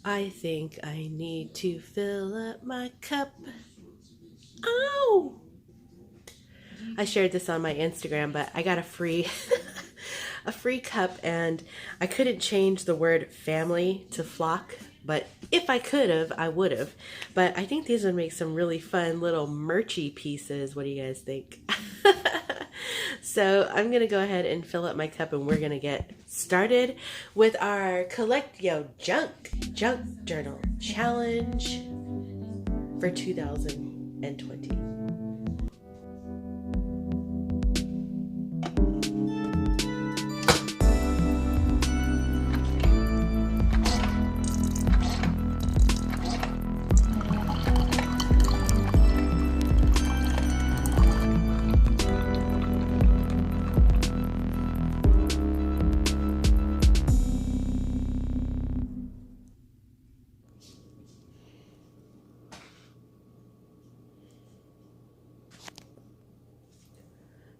I think I need to fill up my cup. Oh! I shared this on my Instagram, but I got a free a free cup, and I couldn't change the word family to flock, but if I could have, I would have. But I think these would make some really fun little merchy pieces. What do you guys think? So I'm gonna go ahead and fill up my cup, and we're gonna get started with our Collect Yo Junk Journal Challenge for 2020.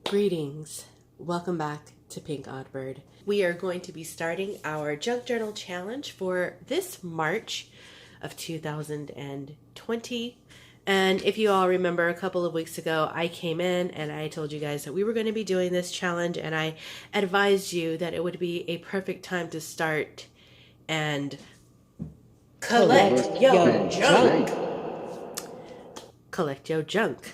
Greetings. Welcome back to Pink Oddbird. We are going to be starting our Junk Journal Challenge for this March of 2020. And if you all remember, a couple of weeks ago, I came in and I told you guys that we were going to be doing this challenge, and I advised you that it would be a perfect time to start and collect your junk. Collect your junk.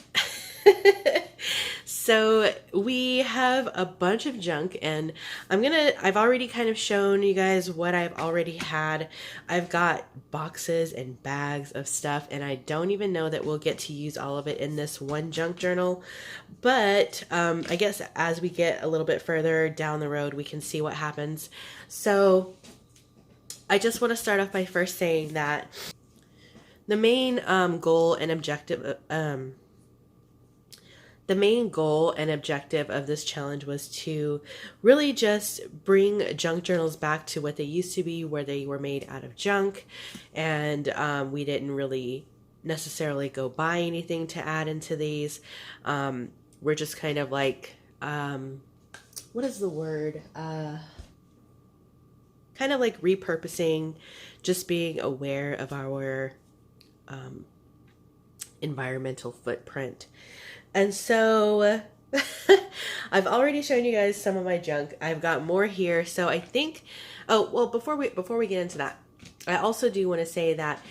So we have a bunch of junk, and I've already kind of shown you guys what I've already had. I've got boxes and bags of stuff, and I don't even know that we'll get to use all of it in this one junk journal. But I guess as we get a little bit further down the road, we can see what happens. So I just want to start off by first saying that the main goal and objective of this challenge was to really just bring junk journals back to what they used to be, where they were made out of junk, and we didn't really necessarily go buy anything to add into these. We're just kind of like, what is the word? Kind of like repurposing, just being aware of our environmental footprint. And so I've already shown you guys some of my junk. I've got more here. So I think, oh, well, before we get into that, I also do want to say that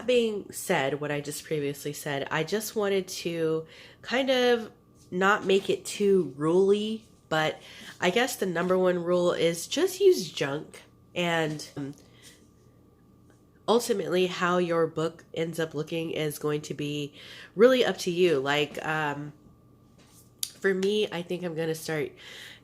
being said, what I just previously said, I just wanted to kind of not make it too rule-y, but I guess the number one rule is just use junk. And ultimately how your book ends up looking is going to be really up to you. Like, for me, I think I'm going to start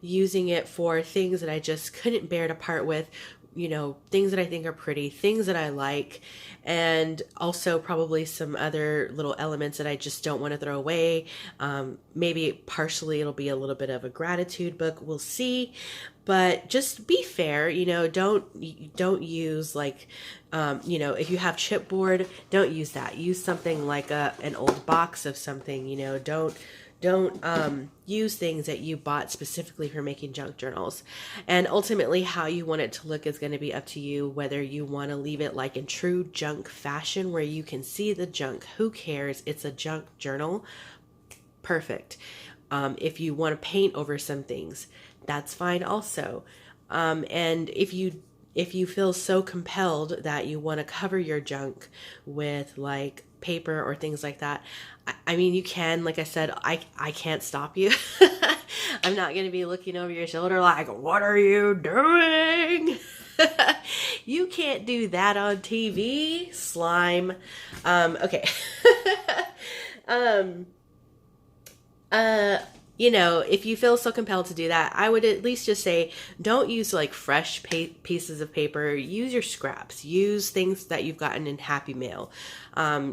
using it for things that I just couldn't bear to part with, you know, things that I think are pretty, things that I like, and also probably some other little elements that I just don't want to throw away. Maybe partially it'll be a little bit of a gratitude book. We'll see. But just be fair, you know, don't use like, you know, if you have chipboard, don't use that. Use something like an old box of something, you know, don't use things that you bought specifically for making junk journals. And ultimately how you want it to look is going to be up to you, whether you want to leave it like in true junk fashion where you can see the junk. Who cares? It's a junk journal. Perfect. If you want to paint over some things, that's fine also. And if you feel so compelled that you want to cover your junk with like paper or things like that, I mean, you can. Like I said, I can't stop you. I'm not going to be looking over your shoulder like, what are you doing? You can't do that on TV, slime. Okay. You know, if you feel so compelled to do that, I would at least just say, don't use like fresh pieces of paper. Use your scraps. Use things that you've gotten in Happy Mail.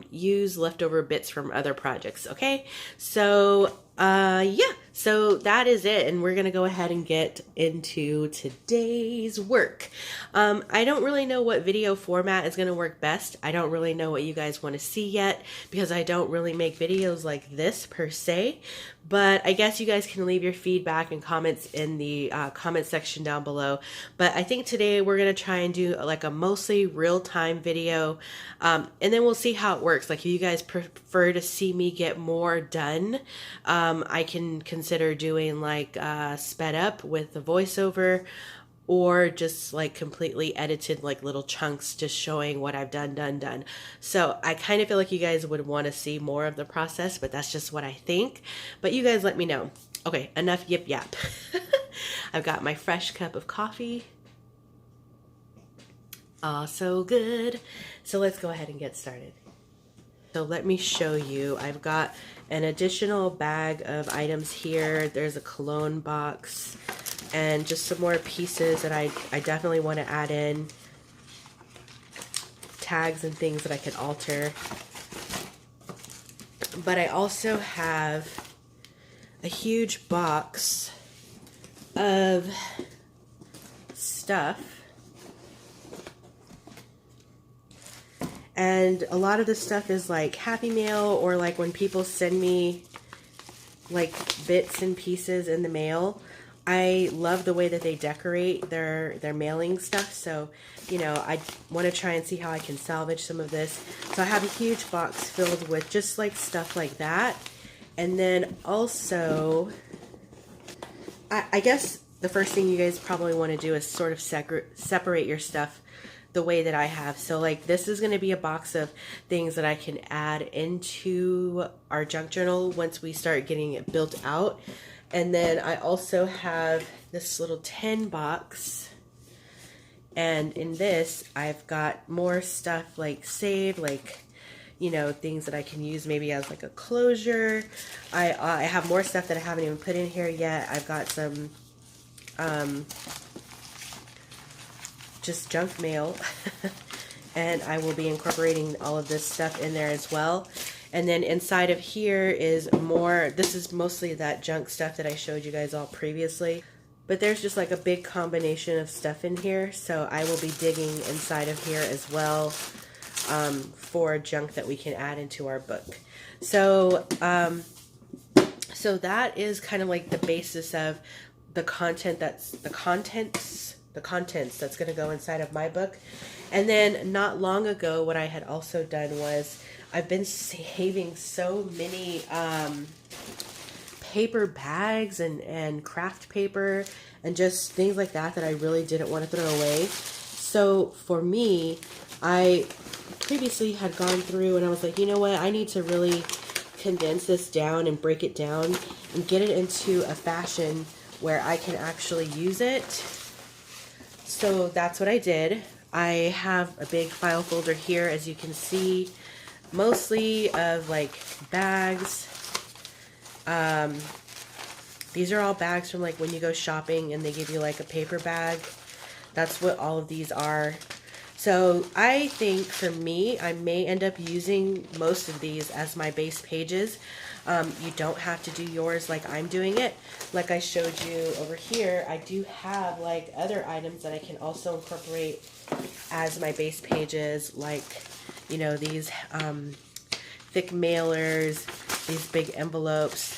Use leftover bits from other projects. Okay. So, yeah, so that is it. And we're going to go ahead and get into today's work. I don't really know what video format is going to work best. I don't really know what you guys want to see yet because I don't really make videos like this per se. But I guess you guys can leave your feedback and comments in the comment section down below. But I think today we're going to try and do like a mostly real-time video. And then we'll see how it works. Like if you guys prefer to see me get more done, I can consider doing like sped up with the voiceover, or just like completely edited like little chunks just showing what I've done. So I kind of feel like you guys would want to see more of the process, but that's just what I think. But you guys let me know. Okay, enough yip yap. I've got my fresh cup of coffee. Oh, so good. So let's go ahead and get started. So let me show you. I've got an additional bag of items here. There's a cologne box and just some more pieces that I definitely want to add in. Tags and things that I could alter. But I also have a huge box of stuff. And a lot of the stuff is like Happy Mail, or like when people send me like bits and pieces in the mail. I love the way that they decorate their mailing stuff. So, you know, I want to try and see how I can salvage some of this. So I have a huge box filled with just like stuff like that. And then also, I guess the first thing you guys probably want to do is sort of separate your stuff the way that I have. So like this is going to be a box of things that I can add into our junk journal once we start getting it built out. And then I also have this little tin box, and in this I've got more stuff like saved, like, you know, things that I can use maybe as like a closure. I have more stuff that I haven't even put in here yet. I've got some just junk mail and I will be incorporating all of this stuff in there as well. And then inside of here is more, this is mostly that junk stuff that I showed you guys all previously. But there's just like a big combination of stuff in here. So I will be digging inside of here as well for junk that we can add into our book. So, so that is kind of like the basis of the content the contents that's going to go inside of my book. And then not long ago, what I had also done was I've been saving so many paper bags and craft paper and just things like that that I really didn't want to throw away. So for me, I previously had gone through and I was like, you know what, I need to really condense this down and break it down and get it into a fashion where I can actually use it. So that's what I did. I have a big file folder here, as you can see, mostly of like bags. These are all bags from like when you go shopping and they give you like a paper bag. That's what all of these are. So I think for me, I may end up using most of these as my base pages. You don't have to do yours like I'm doing it. Like I showed you over here, I do have like other items that I can also incorporate as my base pages, like, you know, these thick mailers, these big envelopes,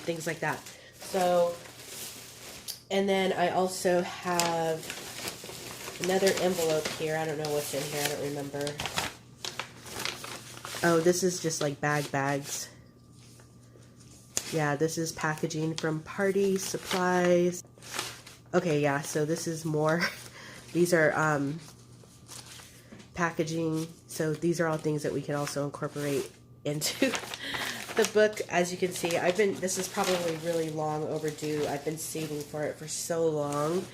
things like that. So, and then I also have another envelope here. I don't know what's in here. I don't remember. Oh, this is just like bags. Yeah, this is packaging from party supplies. Okay, yeah, so this is more. These are packaging. So these are all things that we can also incorporate into the book. As you can see, this is probably really long overdue. I've been saving for it for so long.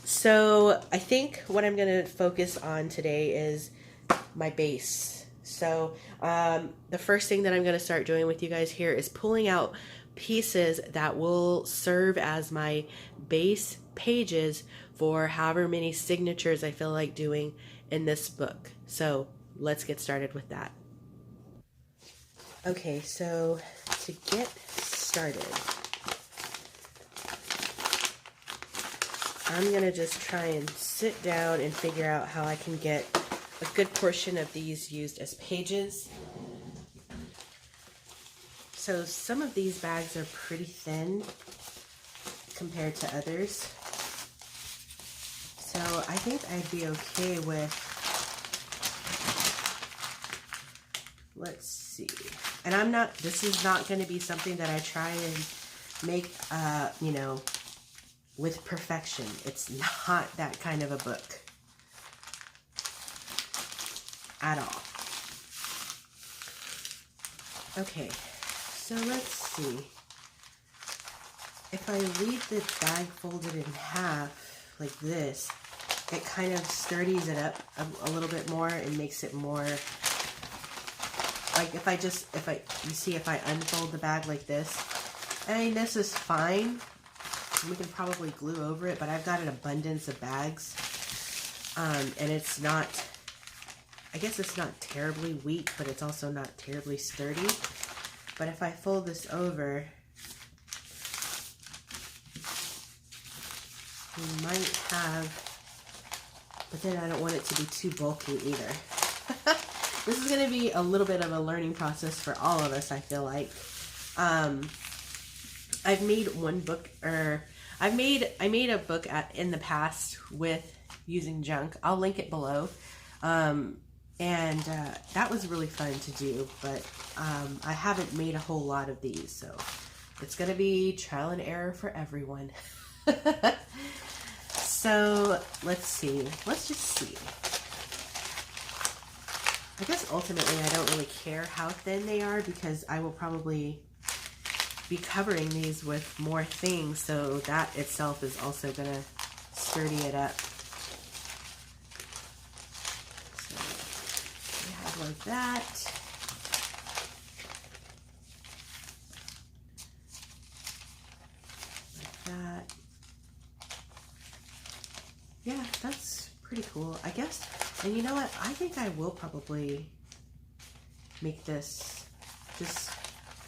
So I think what I'm going to focus on today is my base. So the first thing that I'm going to start doing with you guys here is pulling out pieces that will serve as my base pages for however many signatures I feel like doing in this book. So let's get started with that. Okay, so to get started, I'm gonna just try and sit down and figure out how I can get a good portion of these used as pages. So some of these bags are pretty thin compared to others. So I think I'd be okay with, let's see. And this is not going to be something that I try and make, you know, with perfection. It's not that kind of a book at all. Okay, so let's see. If I leave the bag folded in half like this, it kind of sturdies it up a little bit more and makes it more, like if I unfold the bag like this, I mean, this is fine. We can probably glue over it, but I've got an abundance of bags. And it's not, I guess it's not terribly weak, but it's also not terribly sturdy. But if I fold this over, we might have, but then I don't want it to be too bulky either. This is going to be a little bit of a learning process for all of us, I feel like. I've made one book, or I made a book in the past with using junk. I'll link it below. And that was really fun to do, but I haven't made a whole lot of these, so it's going to be trial and error for everyone. So let's see. Let's just see. I guess ultimately I don't really care how thin they are because I will probably be covering these with more things, so that itself is also going to sturdy it up. So we have like that. Like that. Yeah, that's pretty cool, I guess. And you know what? I think I will probably make this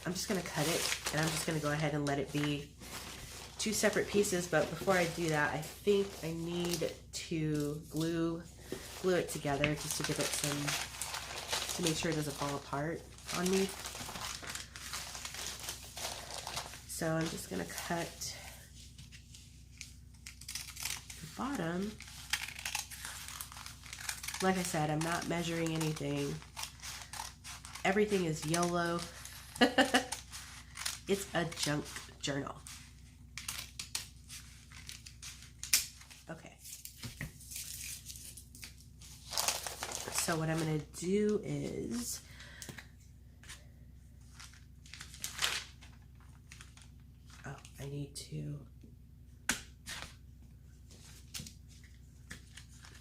I'm just going to cut it, and I'm just going to go ahead and let it be two separate pieces. But before I do that, I think I need to glue it together just to give it some, to make sure it doesn't fall apart on me. So I'm just going to cut the bottom. Like I said, I'm not measuring anything. Everything is YOLO. It's a junk journal. Okay. So what I'm going to do is I need to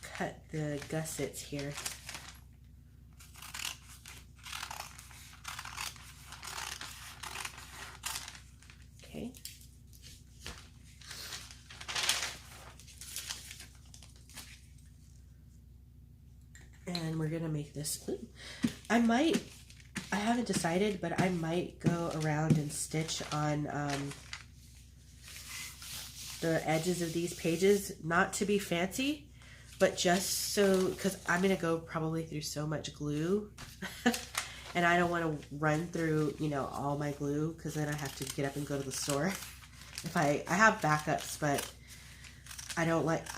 cut the gussets here. Okay. And we're gonna make this. I haven't decided, but I might go around and stitch on the edges of these pages, not to be fancy, but just so, because I'm gonna go probably through so much glue and I don't want to run through, you know, all my glue, because then I have to get up and go to the store. If I have backups, but I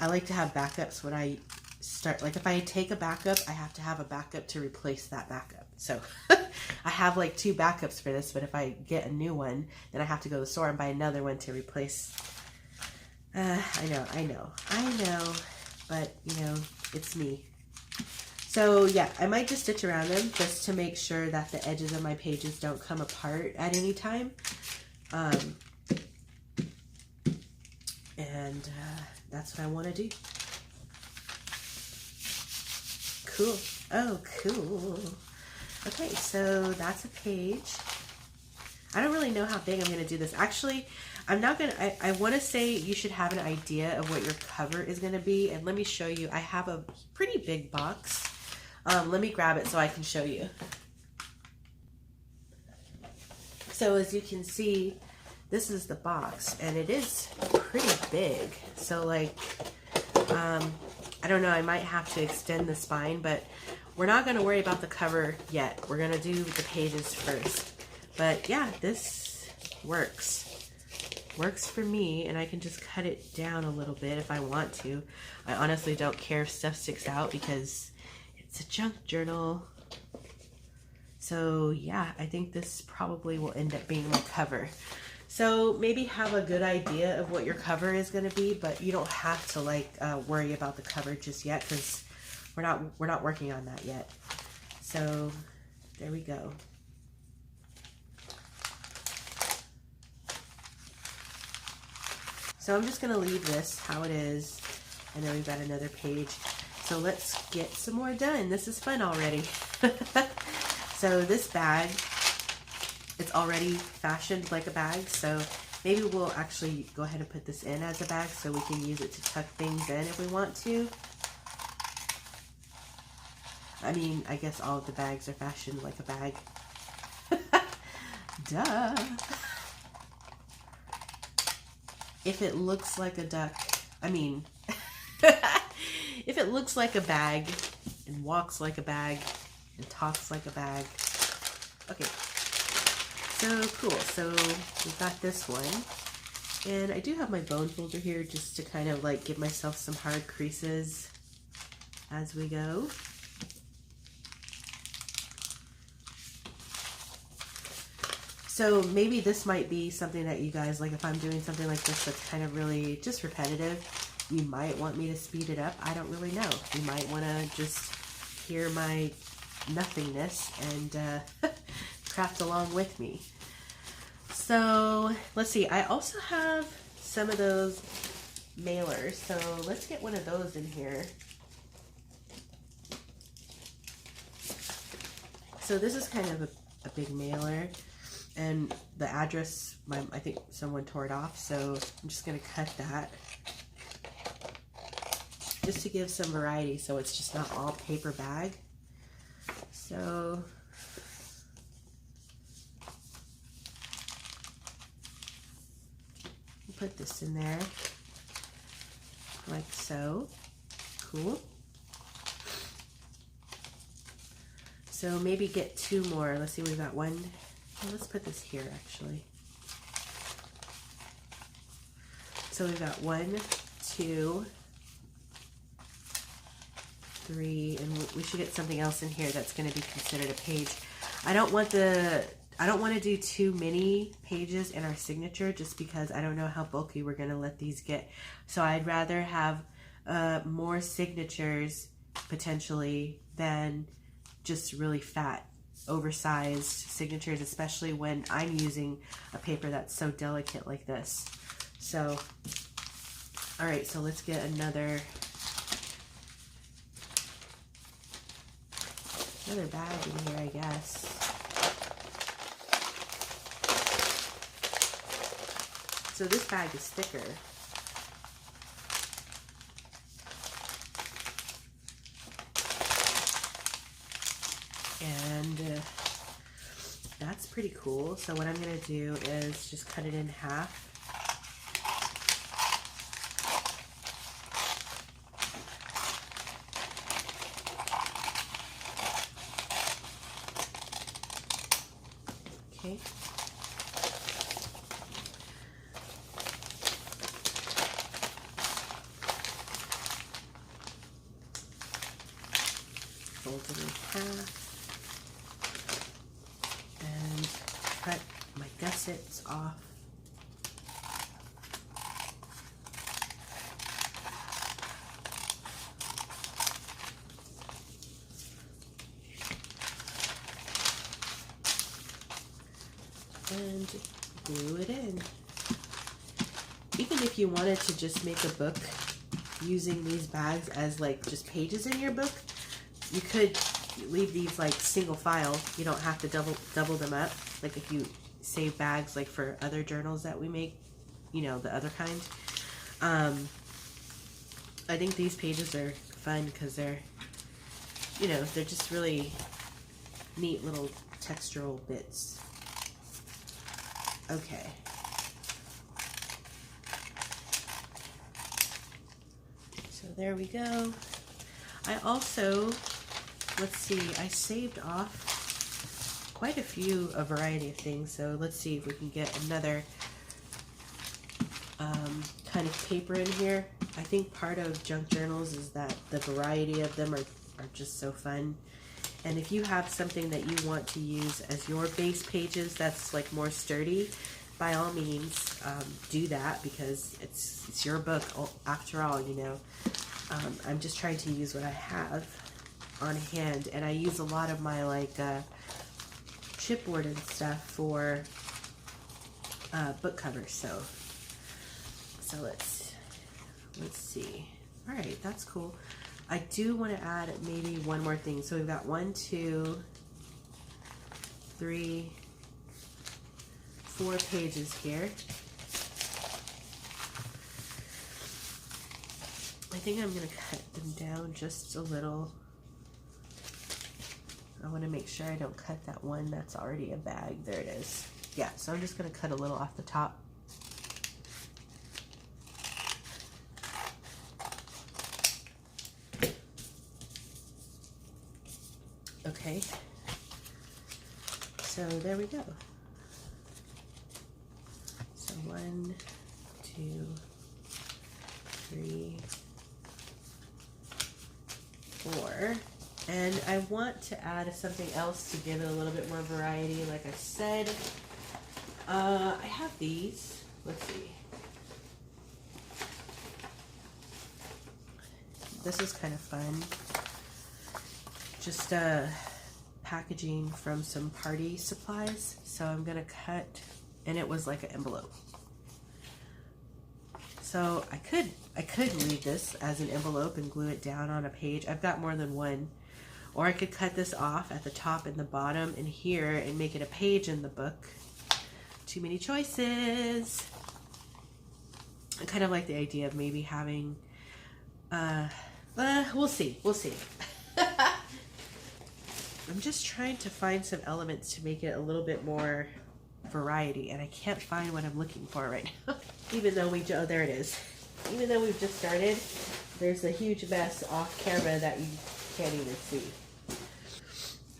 like to have backups when I start. Like if I take a backup, I have to have a backup to replace that backup. So I have like 2 backups for this, but if I get a new one, then I have to go to the store and buy another one to replace. I know, but you know, it's me. So yeah, I might just stitch around them just to make sure that the edges of my pages don't come apart at any time. And that's what I want to do. Cool. Oh, cool. Okay, so that's a page. I don't really know how big I'm going to do this. Actually, I'm not going to, I want to say you should have an idea of what your cover is going to be. And let me show you. I have a pretty big box. Let me grab it so I can show you. So as you can see, this is the box, and it is pretty big. So like, I don't know, I might have to extend the spine, but we're not going to worry about the cover yet. We're going to do the pages first. But yeah, this works for me, and I can just cut it down a little bit if I want to. I honestly don't care if stuff sticks out because it's a junk journal. So yeah, I think this probably will end up being my cover. So maybe have a good idea of what your cover is going to be, but you don't have to like worry about the cover just yet, because we're not working on that yet. So there we go. So I'm just going to leave this how it is, and then we've got another page. So let's get some more done. This is fun already. So this bag, it's already fashioned like a bag, so maybe we'll actually go ahead and put this in as a bag so we can use it to tuck things in if we want to. I mean, I guess all of the bags are fashioned like a bag. Duh. If it looks like a duck, I mean, if it looks like a bag and walks like a bag and talks like a bag. Okay, so cool. So we've got this one, and I do have my bone folder here just to kind of like give myself some hard creases as we go. So maybe this might be something that you guys like. If I'm doing something like this that's kind of really just repetitive, you might want me to speed it up. I don't really know. You might want to just hear my nothingness and craft along with me. So let's see. I also have some of those mailers. So let's get one of those in here. So this is kind of a big mailer, and the address, I think someone tore it off, so I'm just going to cut that just to give some variety so it's just not all paper bag. So we'll put this in there like so. Cool. So maybe get two more. Let's see, we've got one. Well, let's put this here actually. So we've got 1, 2, 3, and we should get something else in here that's going to be considered a page. I don't want to do too many pages in our signature just because I don't know how bulky we're going to let these get. So I'd rather have more signatures potentially than just really fat, oversized signatures, especially when I'm using a paper that's so delicate like this. So, all right, so let's get another bag in here, I guess. So this bag is thicker. And that's pretty cool. So what I'm going to do is just cut it in half. Okay. Fold it in half. And cut my gussets off. And glue it in. Even if you wanted to just make a book using these bags as like just pages in your book, you could leave these like single file. You don't have to double them up. Like if you save bags like for other journals that we make, you know, the other kind. I think these pages are fun because they're, you know, they're just really neat little textural bits. Okay. So there we go. I also, let's see, I saved off quite a variety of things. So let's see if we can get another kind of paper in here. I think part of junk journals is that the variety of them are just so fun. And if you have something that you want to use as your base pages that's like more sturdy, by all means do that, because it's your book after all, you know. I'm just trying to use what I have on hand, and I use a lot of my like chipboard and stuff for book covers. So let's see. All right, that's cool. I do want to add maybe one more thing. So we've got 1, 2, 3, 4 pages here. I think I'm going to cut them down just a little. I want to make sure I don't cut that one that's already a bag. There it is. Yeah, so I'm just going to cut a little off the top. Okay, so there we go. So 1, 2, 3, 4. And I want to add something else to give it a little bit more variety. Like I said, I have these. Let's see. This is kind of fun. Just packaging from some party supplies. So I'm gonna cut, and it was like an envelope. So I could leave this as an envelope and glue it down on a page. I've got more than one. Or I could cut this off at the top and the bottom and here and make it a page in the book. Too many choices. I kind of like the idea of maybe having, we'll see. I'm just trying to find some elements to make it a little bit more variety, and I can't find what I'm looking for right now. Even though oh, there it is. Even though we've just started, there's a huge mess off camera that you can't even see.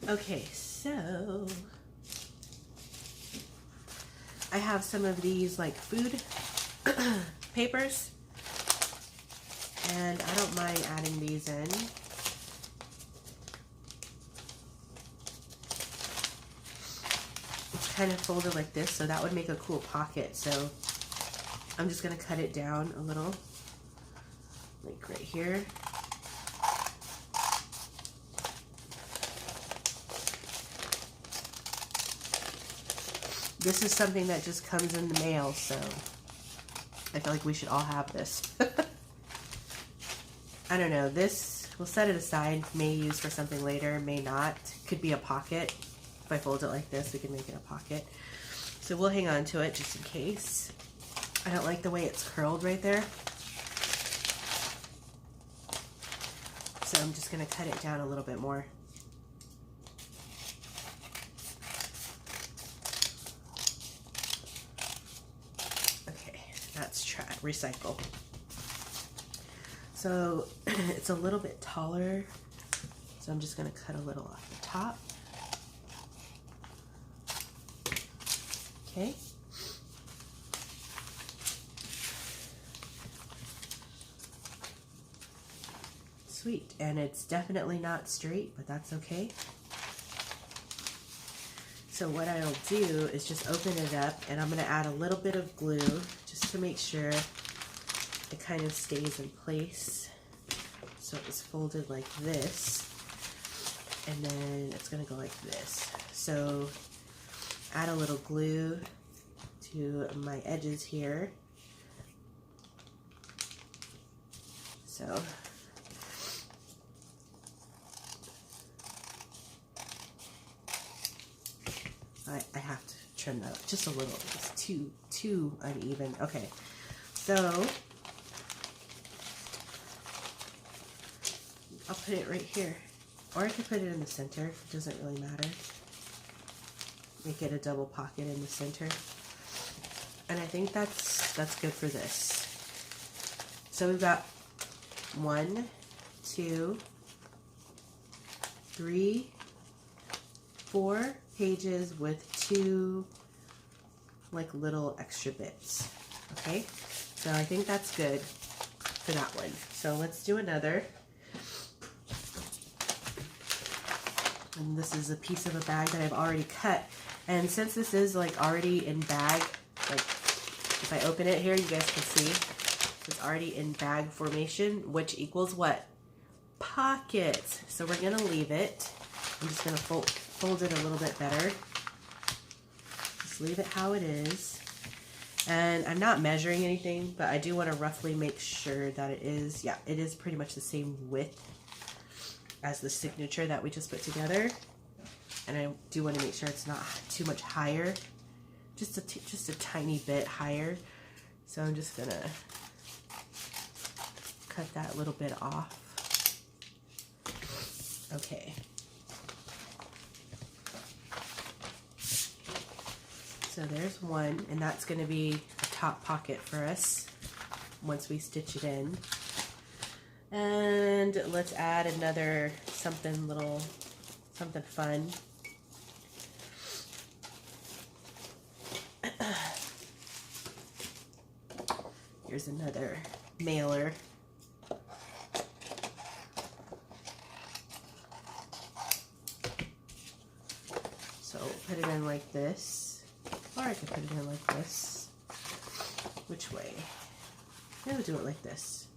Okay, so I have some of these like food papers, and I don't mind adding these in. It's kind of folded like this, so that would make a cool pocket. So I'm just going to cut it down a little, like right here. This is something that just comes in the mail, so I feel like we should all have this. I don't know, this, we'll set it aside, may use for something later, may not. Could be a pocket. If I fold it like this, we can make it a pocket. So we'll hang on to it just in case. I don't like the way it's curled right there. So I'm just gonna cut it down a little bit more. Let's try recycle. So it's a little bit taller, so I'm just going to cut a little off the top. Okay. Sweet, and it's definitely not straight, but that's okay. So what I'll do is just open it up, and I'm going to add a little bit of glue just to make sure it kind of stays in place. So it was folded like this, and then it's going to go like this. So add a little glue to my edges here. So I have to trim that up just a little. It's too uneven. Okay, so I'll put it right here, or I could put it in the center. It doesn't really matter. Make it a double pocket in the center, and I think that's good for this. So we've got 1, 2, 3, 4 pages with 2 like little extra bits. Okay, so I think that's good for that one. So let's do another. And this is a piece of a bag that I've already cut. And since this is like already in bag, like if I open it here, you guys can see it's already in bag formation, which equals what? Pockets. So we're gonna leave it. I'm just gonna fold it a little bit better. Just leave it how it is. And I'm not measuring anything, but I do want to roughly make sure that it is, yeah, it is pretty much the same width as the signature that we just put together. And I do want to make sure it's not too much higher, just a tiny bit higher. So I'm just gonna cut that little bit off. Okay. So there's one, and that's going to be a top pocket for us once we stitch it in. And let's add another something fun. Here's another mailer. So put it in like this. Or I could put it in like this. Which way? I'm gonna do it like this.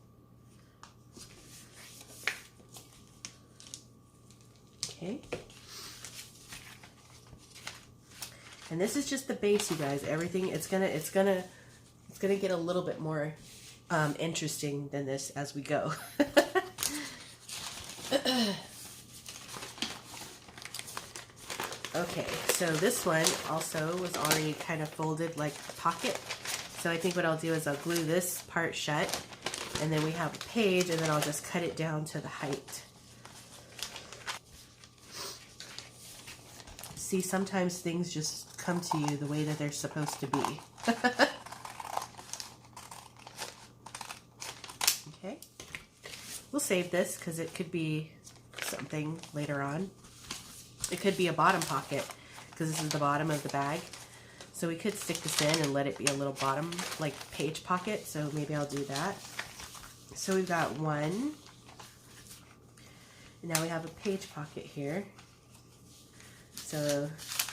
Okay. And this is just the base, you guys. Everything it's gonna get a little bit more interesting than this as we go. Okay, so this one also was already kind of folded like a pocket. So I think what I'll do is I'll glue this part shut, and then we have a page, and then I'll just cut it down to the height. See, sometimes things just come to you the way that they're supposed to be. Okay, we'll save this because it could be something later on. It could be a bottom pocket because this is the bottom of the bag. So we could stick this in and let it be a little bottom, like page pocket. So maybe I'll do that. So we've got one. And now we have a page pocket here. So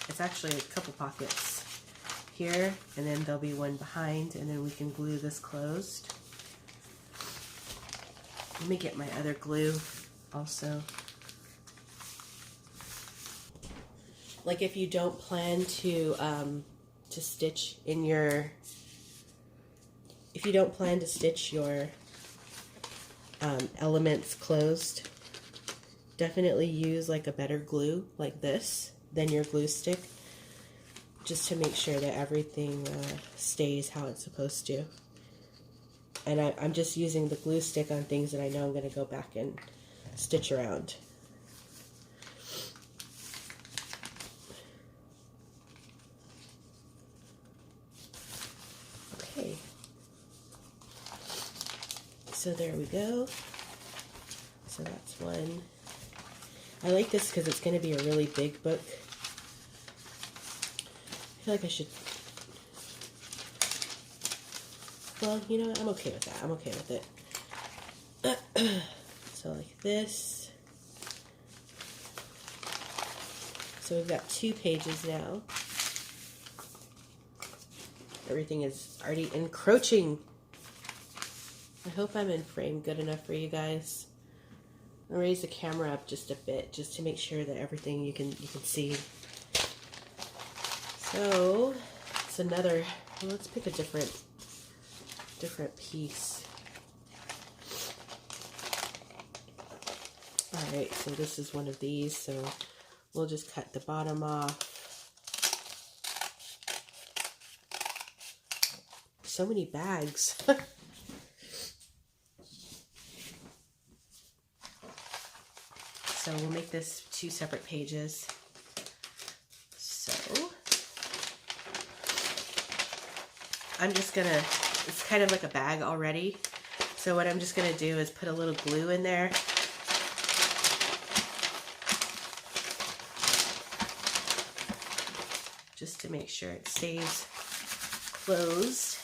it's actually a couple pockets here, and then there'll be one behind, and then we can glue this closed. Let me get my other glue also. Like if you don't plan to stitch in your, if you don't plan to stitch your elements closed, definitely use like a better glue like this than your glue stick, just to make sure that everything stays how it's supposed to. And I'm just using the glue stick on things that I know I'm going to go back and stitch around. Okay, so there we go. So that's one. I like this because it's going to be a really big book. I feel like I should, well, you know what, I'm okay with that. I'm okay with it. So like this. So we've got 2 pages now. Everything is already encroaching. I hope I'm in frame good enough for you guys. I'll raise the camera up just a bit, just to make sure that everything you can see. So it's another. Well, let's pick a different piece. All right, so this is one of these. So we'll just cut the bottom off. So many bags. So we'll make this 2 separate pages. So I'm just gonna, it's kind of like a bag already. So what I'm just gonna do is put a little glue in there. just to make sure it stays closed.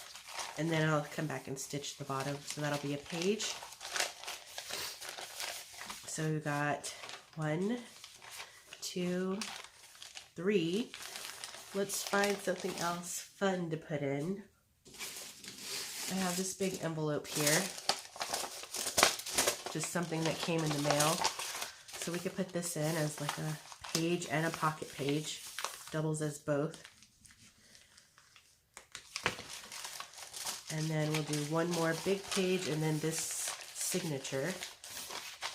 And then I'll come back and stitch the bottom. So that'll be a page. So we've got 1, 2, 3. Let's find something else fun to put in. I have this big envelope here. Just something that came in the mail. So we could put this in as like a page and a pocket page. Doubles as both. And then we'll do one more big page, and then this signature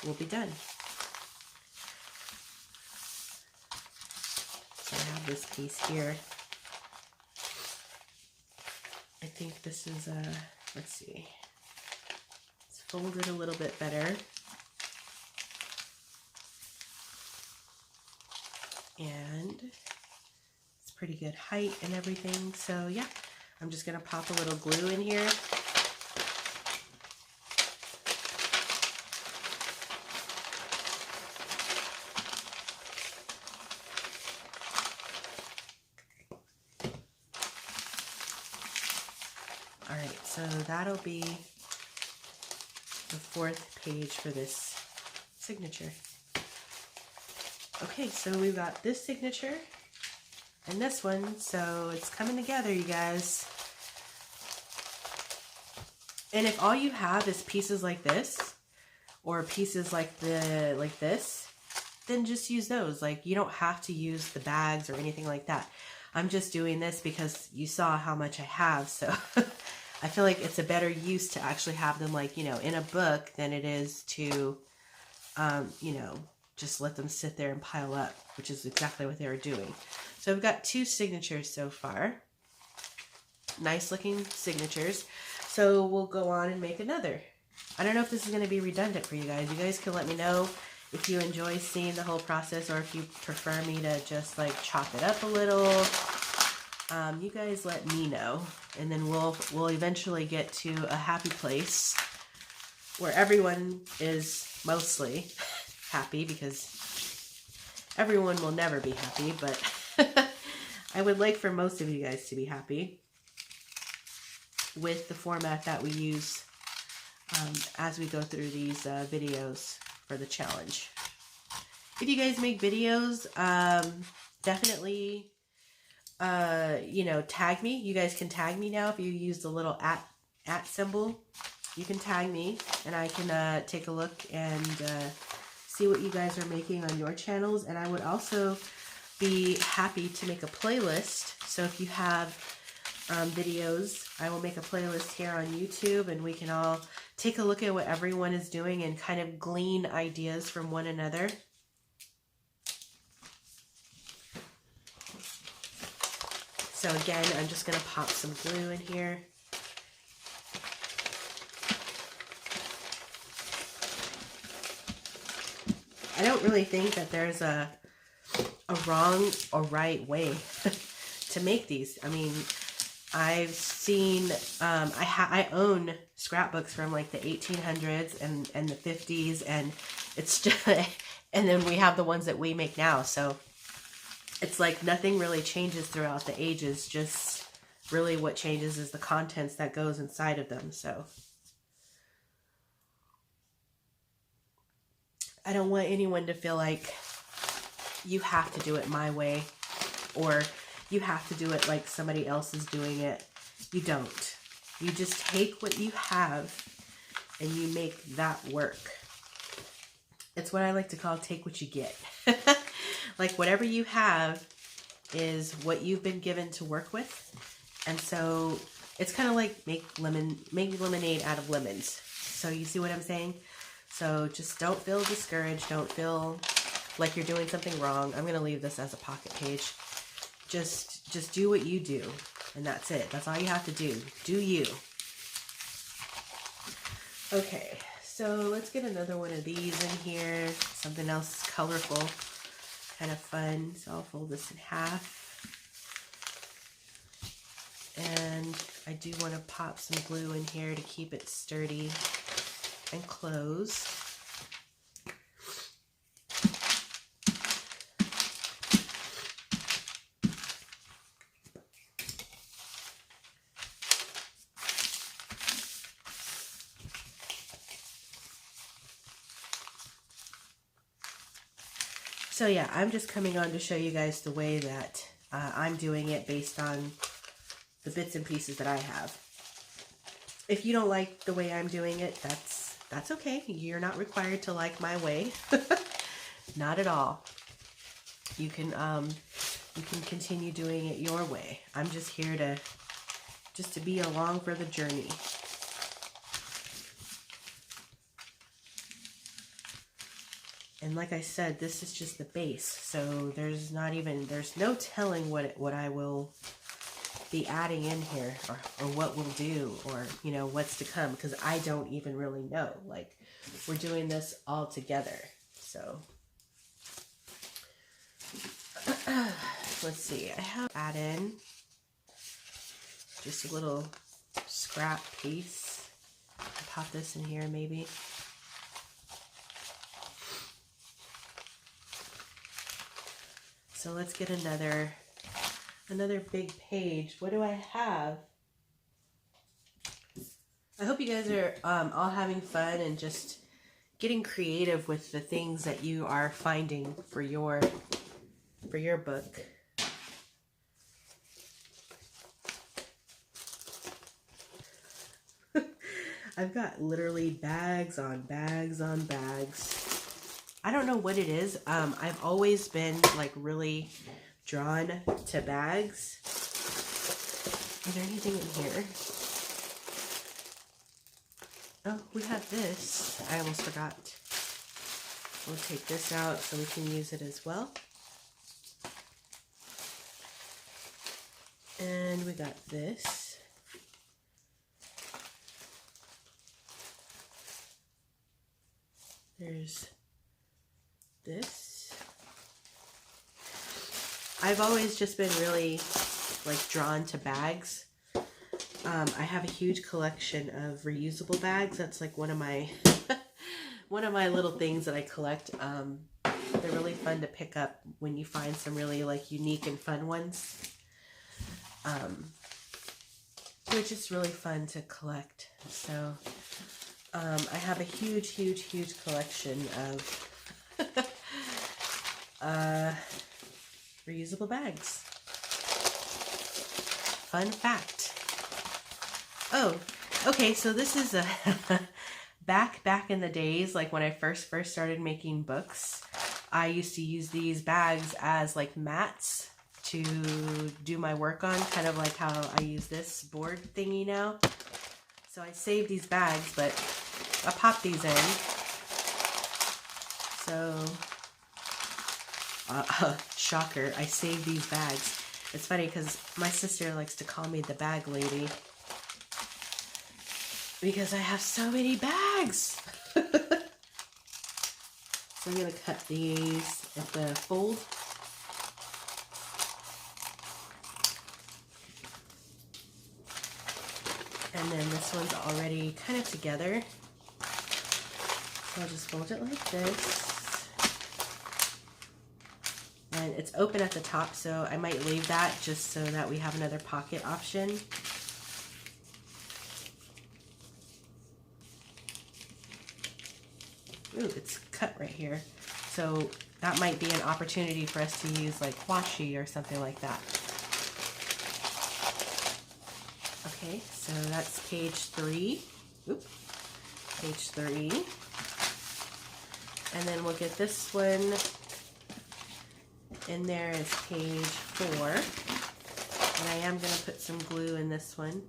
will be done. So I have this piece here. I think this is let's see. It's folded a little bit better. And it's pretty good height and everything. So yeah, I'm just gonna pop a little glue in here. All right, so that'll be the 4th page for this signature. Okay, so we've got this signature and this one, so it's coming together, you guys. And if all you have is pieces like this, or pieces like this, then just use those. Like, you don't have to use the bags or anything like that. I'm just doing this because you saw how much I have, so I feel like it's a better use to actually have them, like, you know, in a book than it is to, you know, just let them sit there and pile up, which is exactly what they were doing. So we've got 2 signatures so far. Nice looking signatures. So we'll go on and make another. I don't know if this is going to be redundant for you guys. You guys can let me know if you enjoy seeing the whole process, or if you prefer me to just like chop it up a little. You guys let me know, and then we'll eventually get to a happy place where everyone is mostly happy, because everyone will never be happy, but I would like for most of you guys to be happy with the format that we use as we go through these videos for the challenge. If you guys make videos, definitely, you know, tag me. You guys can tag me now. If you use the little at symbol, you can tag me, and I can take a look and see what you guys are making on your channels. And I would also be happy to make a playlist. So if you have videos, I will make a playlist here on YouTube, and we can all take a look at what everyone is doing and kind of glean ideas from one another. So again, I'm just going to pop some glue in here. I don't really think that there's a wrong or right way to make these. I mean, I've seen, I own scrapbooks from like the 1800s and the 50s, and it's just, and then we have the ones that we make now. So it's like nothing really changes throughout the ages. Just really what changes is the contents that goes inside of them. So I don't want anyone to feel like you have to do it my way, or you have to do it like somebody else is doing it. You don't. You just take what you have and you make that work. It's what I like to call take what you get. Like whatever you have is what you've been given to work with. And so it's kind of like make lemonade out of lemons. So you see what I'm saying? So just don't feel discouraged. Don't feel like you're doing something wrong. I'm going to leave this as a pocket page. Just do what you do, and that's it. That's all you have to do. Do you. Okay, so let's get another one of these in here. Something else colorful, kind of fun. So I'll fold this in half. And I do want to pop some glue in here to keep it sturdy and closed. So yeah, I'm just coming on to show you guys the way that I'm doing it based on the bits and pieces that I have. If you don't like the way I'm doing it, that's okay. You're not required to like my way. Not at all. You can continue doing it your way. I'm just here to be along for the journey. And like I said, this is just the base. So there's no telling what I will be adding in here, or what we'll do, or you know what's to come, because I don't even really know. Like, we're doing this all together. So let's see, I have add in just a little scrap piece. I'll pop this in here maybe. So let's get another big page. What do I have? I hope you guys are all having fun and just getting creative with the things that you are finding for your book. I've got literally bags on bags on bags. I don't know what it is. I've always been like really drawn to bags. Is there anything in here? Oh, we have this. I almost forgot. We'll take this out so we can use it as well. And we got this. There's this. I've always just been really like drawn to bags. I have a huge collection of reusable bags. That's like one of my one of my little things that I collect. They're really fun to pick up when you find some really like unique and fun ones. They're just really fun to collect. So I have a huge collection of reusable bags. Fun fact. Oh, okay, so this is a back in the days, like when I first started making books, I used to use these bags as like mats to do my work on, kind of like how I use this board thingy now. So I saved these bags, but I popped these in. So, shocker, I saved these bags. It's funny because my sister likes to call me the bag lady because I have so many bags. So I'm going to cut these at the fold. And then this one's already kind of together. So I'll just fold it like this. And it's open at the top, so I might leave that just so that we have another pocket option. Ooh, it's cut right here. So that might be an opportunity for us to use like washi or something like that. Okay, so that's page 3. Oop, page 3. And then we'll get this one in there as page 4. And I am going to put some glue in this one.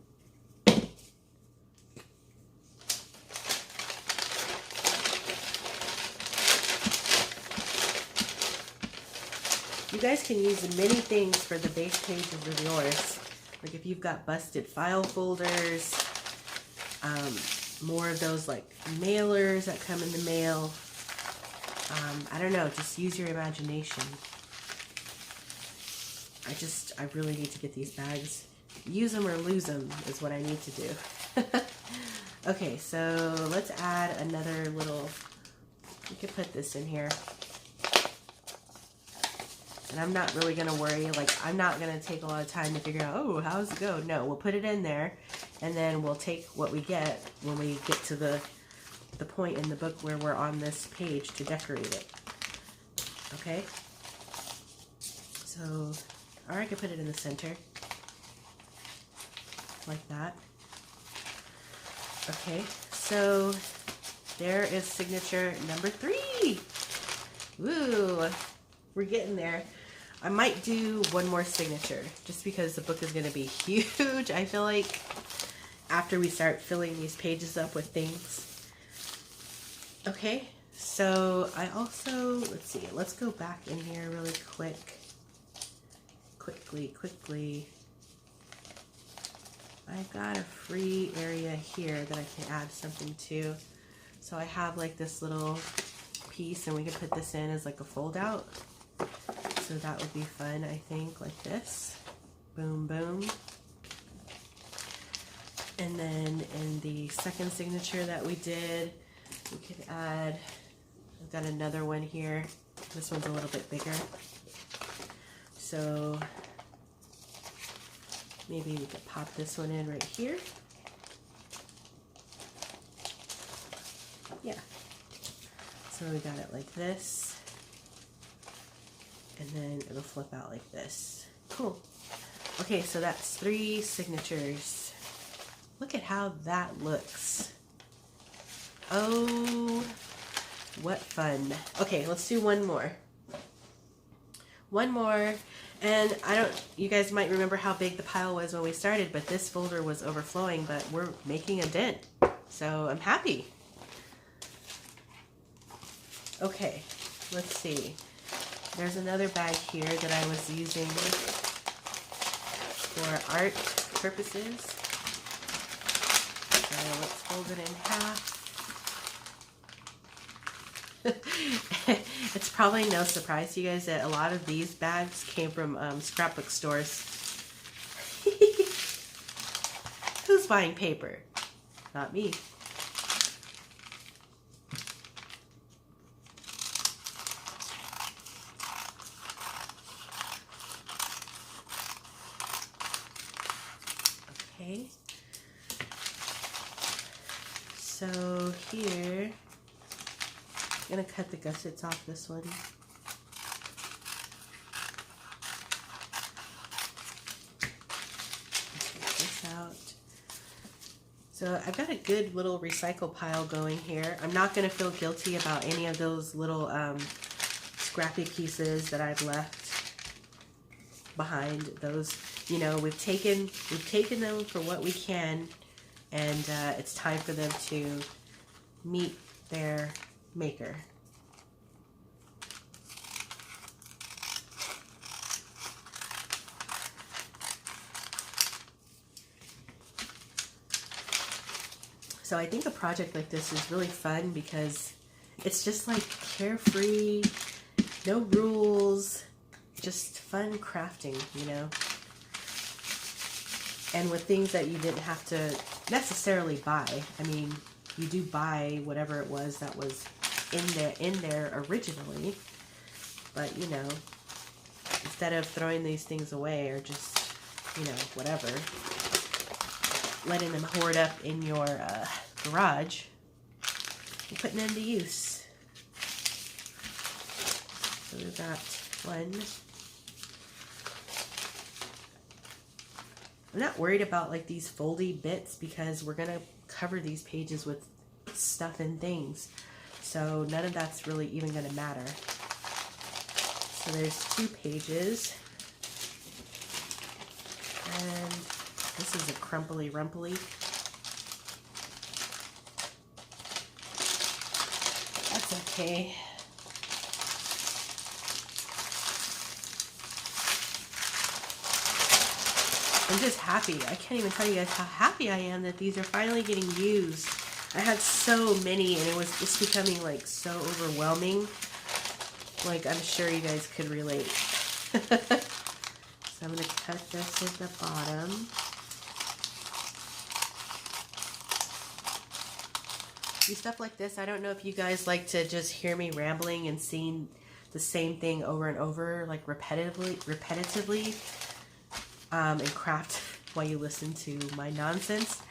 You guys can use many things for the base pages of yours. Like if you've got busted file folders, more of those like mailers that come in the mail. I don't know, just use your imagination. I really need to get these bags. Use them or lose them is what I need to do. Okay, so let's add another little, we could put this in here. And I'm not really going to worry, like I'm not going to take a lot of time to figure out, oh, how does it go? No, we'll put it in there and then we'll take what we get when we get to the point in the book where we're on this page to decorate it. Okay. So, or I could put it in the center. Like that. Okay, so there is signature number 3. Woo, we're getting there. I might do one more signature just because the book is going to be huge. I feel like after we start filling these pages up with things. Okay, so I also, let's see, let's go back in here really quickly. I've got a free area here that I can add something to. So I have like this little piece and we can put this in as like a fold out. So that would be fun, I think, like this. Boom, boom. And then in the second signature that we did, we could add, I've got another one here. This one's a little bit bigger. So maybe we could pop this one in right here. Yeah. So we got it like this. And then it'll flip out like this. Cool. Okay, so that's 3 signatures. Look at how that looks. Oh, what fun. Okay, let's do one more. One more. And you guys might remember how big the pile was when we started, but this folder was overflowing, but we're making a dent. So I'm happy. Okay, let's see. There's another bag here that I was using for art purposes. So let's fold it in half. It's probably no surprise to you guys that a lot of these bags came from scrapbook stores. Who's buying paper? Not me. Okay. So here, I'm gonna cut the gussets off this one. Take this out. So I've got a good little recycle pile going here. I'm not gonna feel guilty about any of those little scrappy pieces that I've left behind. Those, you know, we've taken them for what we can, and it's time for them to meet their maker. So I think a project like this is really fun because it's just like carefree, no rules, just fun crafting, you know. And with things that you didn't have to necessarily buy. I mean, you do buy whatever it was that was in there originally, but you know, instead of throwing these things away or just, you know, whatever, letting them hoard up in your garage, you're putting them to use. So we've got one. I'm not worried about like these foldy bits because we're gonna cover these pages with stuff and things, so none of that's really even gonna matter. So there's 2 pages, and this is a crumply rumply. That's okay. I'm just happy. I can't even tell you guys how happy I am that these are finally getting used. I had so many and it was just becoming like so overwhelming. Like, I'm sure you guys could relate. So I'm going to cut this at the bottom. Do stuff like this. I don't know if you guys like to just hear me rambling and seeing the same thing over and over, like repetitively, and craft while you listen to my nonsense.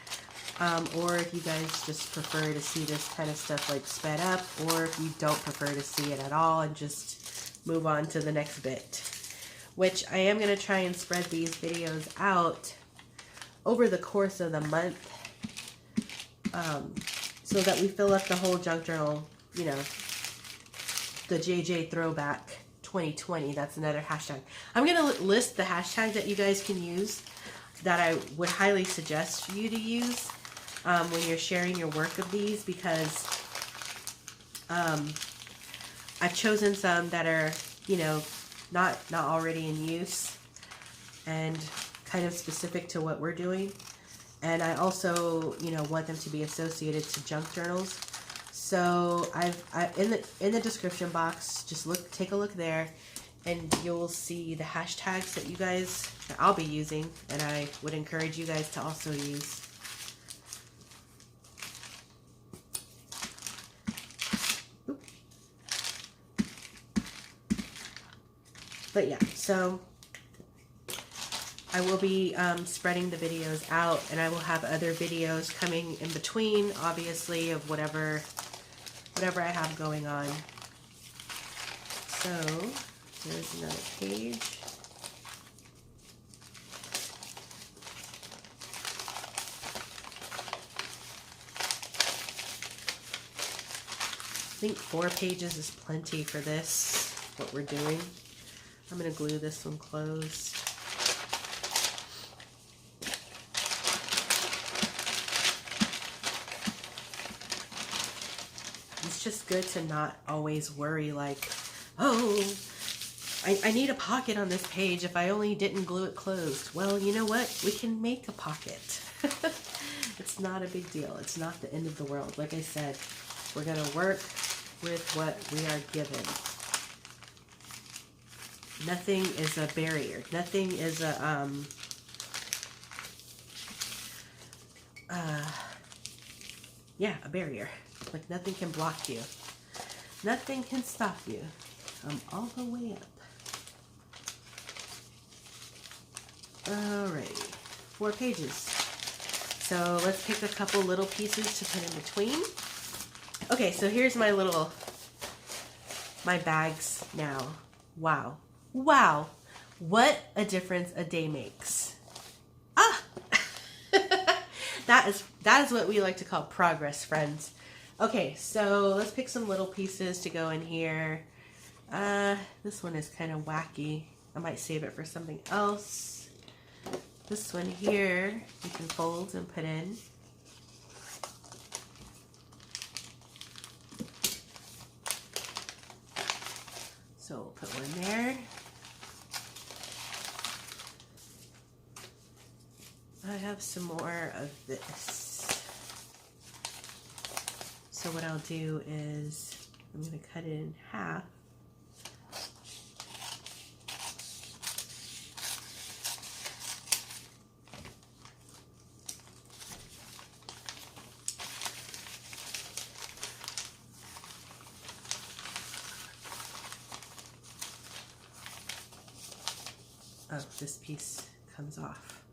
Or if you guys just prefer to see this kind of stuff like sped up, or if you don't prefer to see it at all and just move on to the next bit, which I am going to try and spread these videos out over the course of the month, so that we fill up the whole junk journal, you know, the JJ Throwback 2020. That's another hashtag. I'm going to list the hashtags that you guys can use that I would highly suggest for you to use when you're sharing your work of these, because I've chosen some that are, you know, not already in use and kind of specific to what we're doing. And I also, you know, want them to be associated to junk journals. So in the description box, just take a look there, and you'll see the hashtags that I'll be using, and I would encourage you guys to also use. But yeah, so I will be spreading the videos out, and I will have other videos coming in between, obviously, of whatever I have going on. So there's another page. I think 4 pages is plenty for this, what we're doing. I'm going to glue this one closed. It's just good to not always worry like, oh, I need a pocket on this page if I only didn't glue it closed. Well, you know what? We can make a pocket. It's not a big deal. It's not the end of the world. Like I said, we're going to work with what we are given. Nothing is a barrier. Nothing is a, a barrier. Like, nothing can block you. Nothing can stop you. I'm all the way up. Alrighty. 4 pages. So let's pick a couple little pieces to put in between. Okay, so here's my bags now. Wow. Wow. What a difference a day makes. Ah! That is what we like to call progress, friends. Okay, so let's pick some little pieces to go in here. This one is kind of wacky. I might save it for something else. This one here, you can fold and put in. So we'll put one there. I have some more of this. So what I'll do is I'm going to cut it in half. Oh, this piece comes off.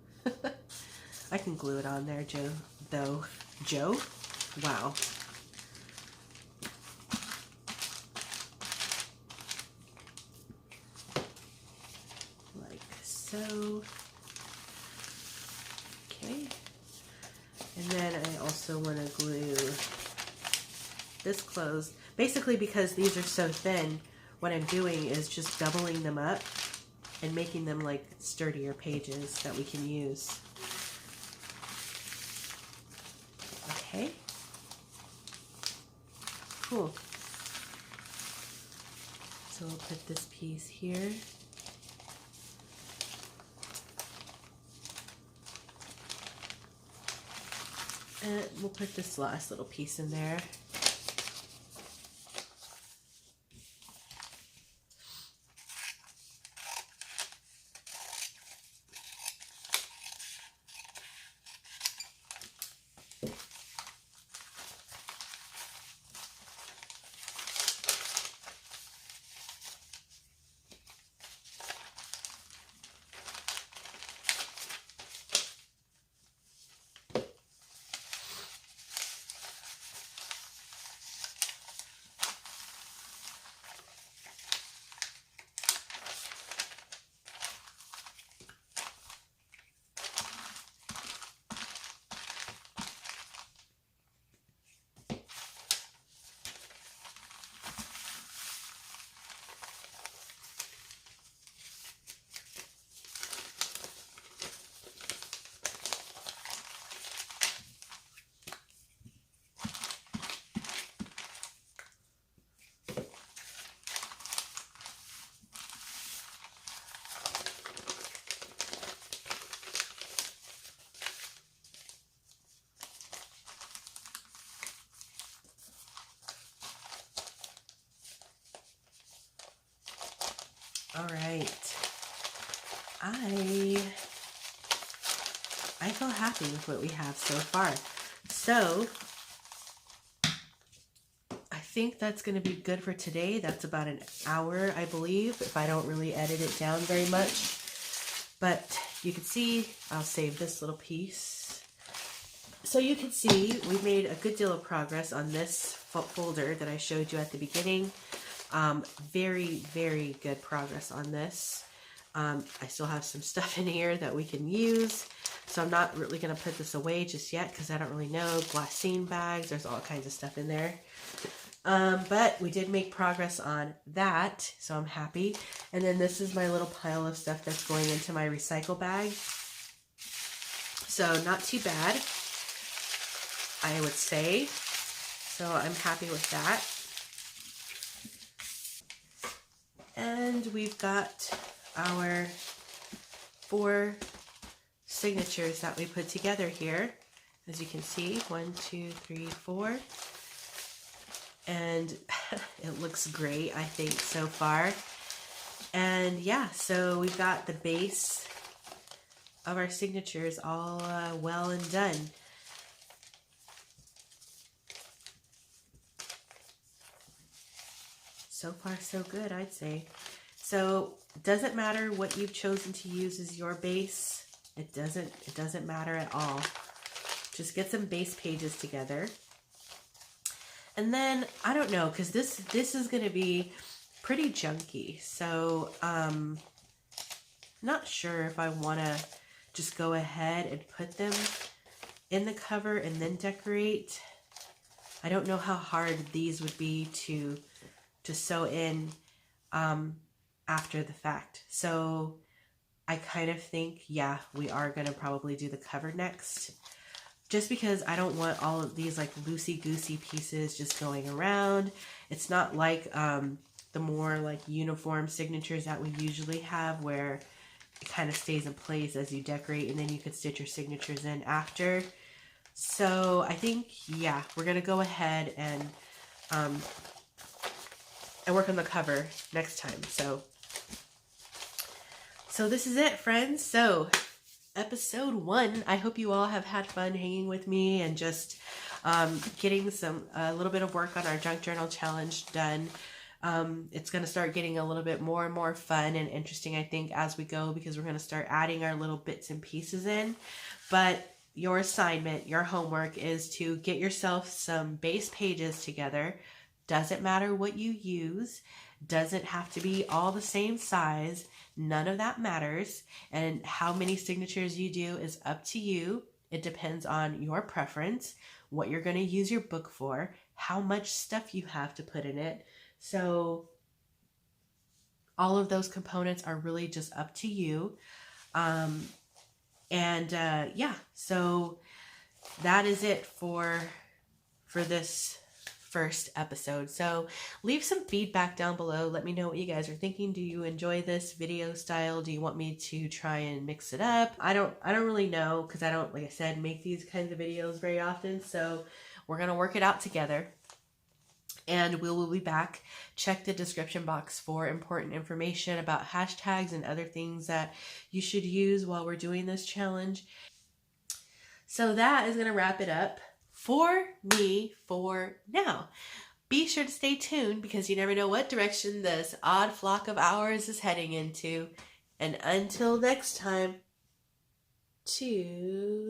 I can glue it on there, Joe, though. Joe? Wow. Like so. Okay. And then I also want to glue this closed. Basically, because these are so thin, what I'm doing is just doubling them up and making them like sturdier pages that we can use. Okay. Cool. So we'll put this piece here. And we'll put this last little piece in there. All right. I feel happy with what we have so far. So I think that's going to be good for today. That's about an hour, I believe, if I don't really edit it down very much. But you can see, I'll save this little piece. So you can see we've made a good deal of progress on this folder that I showed you at the beginning. Very, very good progress on this. I still have some stuff in here that we can use. So I'm not really going to put this away just yet because I don't really know. Glassine bags, there's all kinds of stuff in there. But we did make progress on that, so I'm happy. And then this is my little pile of stuff that's going into my recycle bag. So not too bad, I would say. So I'm happy with that. And we've got our 4 signatures that we put together here. As you can see, 1, 2, 3, 4. And it looks great, I think, so far. And yeah, so we've got the base of our signatures all well and done. So far, so good, I'd say. So it doesn't matter what you've chosen to use as your base. It doesn't matter at all. Just get some base pages together. And then, I don't know, because this is going to be pretty junky. So, not sure if I want to just go ahead and put them in the cover and then decorate. I don't know how hard these would be to sew in after the fact. So, I kind of think, yeah, we are going to probably do the cover next. Just because I don't want all of these like loosey-goosey pieces just going around. It's not like the more like uniform signatures that we usually have where it kind of stays in place as you decorate and then you could stitch your signatures in after. So I think, yeah, we're going to go ahead and work on the cover next time. So this is it, friends. So episode 1. I hope you all have had fun hanging with me and just getting a little bit of work on our junk journal challenge done. It's going to start getting a little bit more and more fun and interesting, I think, as we go, because we're going to start adding our little bits and pieces in. But your assignment, your homework is to get yourself some base pages together. Doesn't matter what you use. Doesn't have to be all the same size. None of that matters. And how many signatures you do is up to you. It depends on your preference, what you're going to use your book for, how much stuff you have to put in it. So all of those components are really just up to you. Yeah, so that is it for this first episode. So leave some feedback down below. Let me know what you guys are thinking. Do you enjoy this video style? Do you want me to try and mix it up? I don't really know, because I don't, like I said, make these kinds of videos very often. So we're going to work it out together. And we will be back. Check the description box for important information about hashtags and other things that you should use while we're doing this challenge. So that is going to wrap it up for me for now. Be sure to stay tuned, because you never know what direction this odd flock of ours is heading into. And until next time, toodaloo.